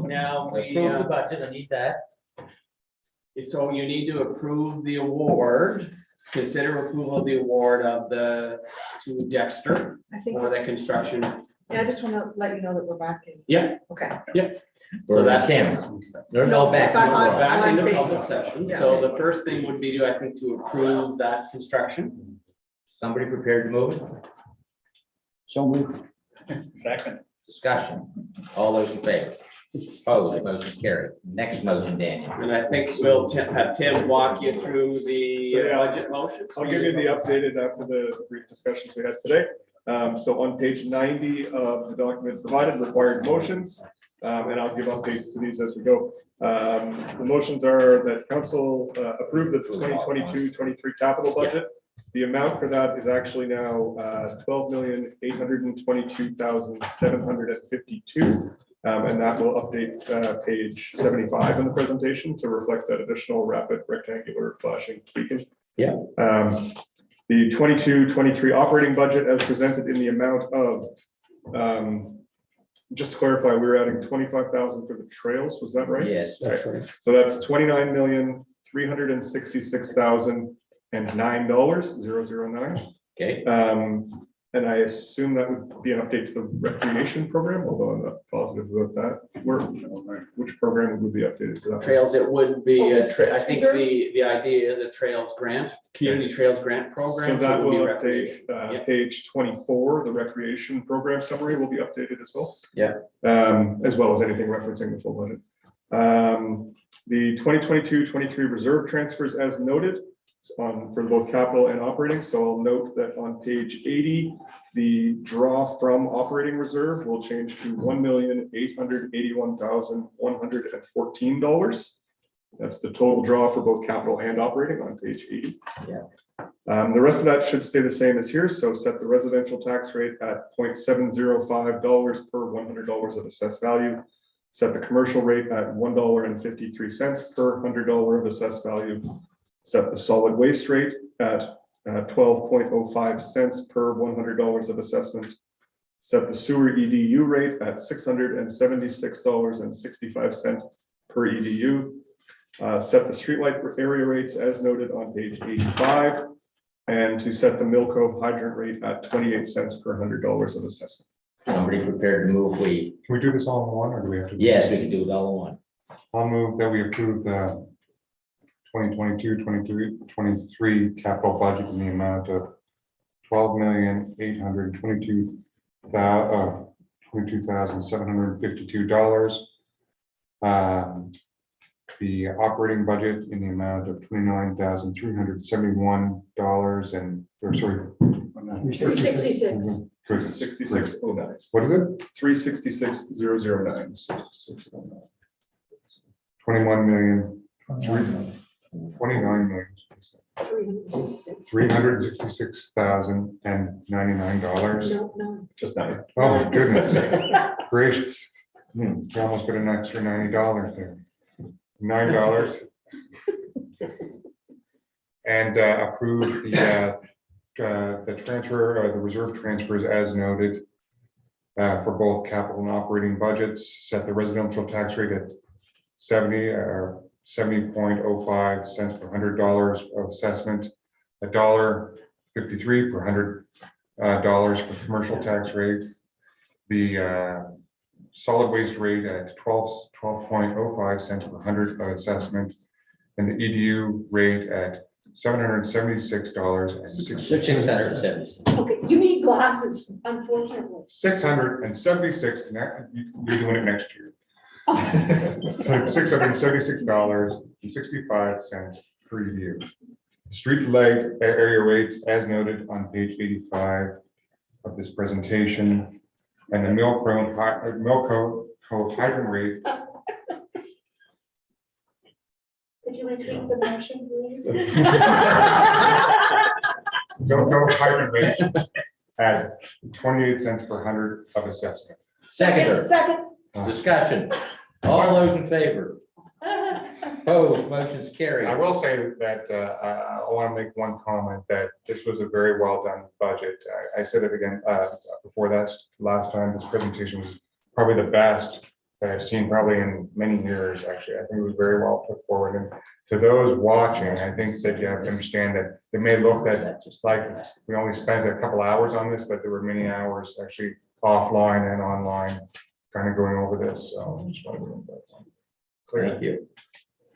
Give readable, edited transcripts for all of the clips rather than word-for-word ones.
Now, Approve the budget, I need that. so you need to approve the award, consider approval of the award of to Dexter I think, for the construction. yeah, I just want to let you know that we're back in. Yeah, Okay. so that camera. No, No, back. back on- back into Facebook. public session. Yeah. So the first thing would be, I think, to approve that construction. Somebody prepared to move it? So moved. Second. Discussion. All those in favor? Opposed, motion carried. Next motion, Daniel. And I think we'll have Tim walk you through the So, yeah, budget motion. I'll give you the updated after the brief discussions we had today. So on page 90 of the document provided, required motions, and I'll give updates to these as we go. The motions are that council approve the 2022-23 capital budget. The amount for that is actually now $12,822,752. And that will update page 75 in the presentation to reflect that additional rapid rectangular flashing beacon. Yeah. The 22-23 operating budget as presented in the amount of, just to clarify, we were adding 25,000 for the trails, was that right? Yes. That's right. So that's $29,366,009.009. Okay. And I assume that would be an update to the recreation program, although I'm not positive about that. Which program would be updated to that? Trails, it would be, I think Reserve? the idea is a trails grant, community trails grant program. So that it would be will recreation. update, Yeah. page 24, the recreation program summary will be updated as well. Yeah. As well as anything referencing the full budget. The 2022-23 reserve transfers as noted for both capital and operating. So I'll note that on page 80, the draw from operating reserve will change to $1,881,114. That's the total draw for both capital and operating on page 80. Yeah. The rest of that should stay the same as here. So set the residential tax rate at $0.705 per $100 of assessed value. Set the commercial rate at $1.53 per $100 of assessed value. Set the solid waste rate at 12.05 cents per $100 of assessment. Set the sewer EDU rate at $676.65 per EDU. Set the streetlight area rates as noted on page 85. And to set the Milco hydrant rate at 28 cents per $100 of assessment. Somebody prepared to move, we, Can we do this all in one, or do we have to? yes, we can do it all in one. I'll move that we approve the 2022-23 capital budget in the amount of $12,822,752. The operating budget in the amount of $29,371 and, or sorry. 366. 6609. What is it? 366,009. 29 million, $366,099. No. Just nine. Oh, my goodness gracious. You almost got an extra $90 there. $9. And approve the transfer, the reserve transfers as noted for both capital and operating budgets. Set the residential tax rate at 70.05 cents per $100 of assessment, $1.53 per $100 for commercial tax rate. The solid waste rate at 12.05 cents per 100 of assessment, and the EDU rate at $776 and $676. Okay, you need glasses, unfortunately. 676. You're doing it next year. So $676.65 per EDU. Street light area rates as noted on page 85 of this presentation, and the Milco hydrant rate. Could you repeat the motion, please? Milco hydrant rate at 28 cents per 100 of assessment. Second, Second. discussion. All those in favor? Opposed, motion's carried. I will say that I want to make one comment that this was a very well done budget. I said it again before that last time. This presentation was probably the best that I've seen probably in many years, actually. I think it was very well put forward. And to those watching, I think that you have to understand that it may look that just like we only spent a couple hours on this, but there were many hours actually offline and online kind of going over this. So I just wanted to make that clear. Thank you.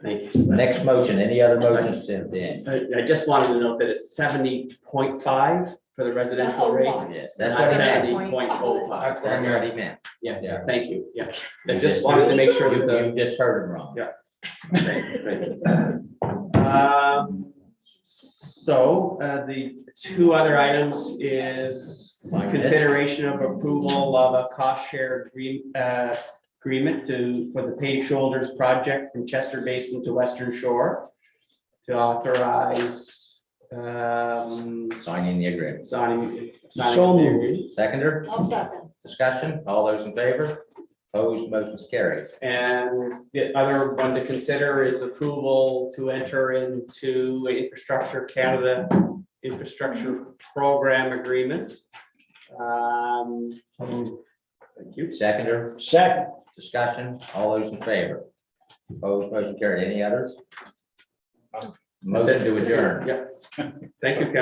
Thank you. Next motion, any other motions, Cynthia? I just wanted to note that it's 70.5 for the residential rate. Yes, Not that's what he meant. 70.05. That's what he meant. Yeah, thank you, yeah. I just wanted to make sure You that you just heard him wrong. Yeah. Thank you. So, the two other items is consideration of approval of a cost share agreement for the paved shoulders project from Chester Basin to Western Shore to authorize Signing the agreement. signing. So moved. Seconder, I'll second. discussion, all those in favor? Opposed, motion's carried. And the other one to consider is approval to enter into Infrastructure Canada Infrastructure Program Agreement. Thank you. Seconder, Second. discussion, all those in favor? Opposed, motion carried. Any others? Motion to adjourn. Yeah. Thank you, Council.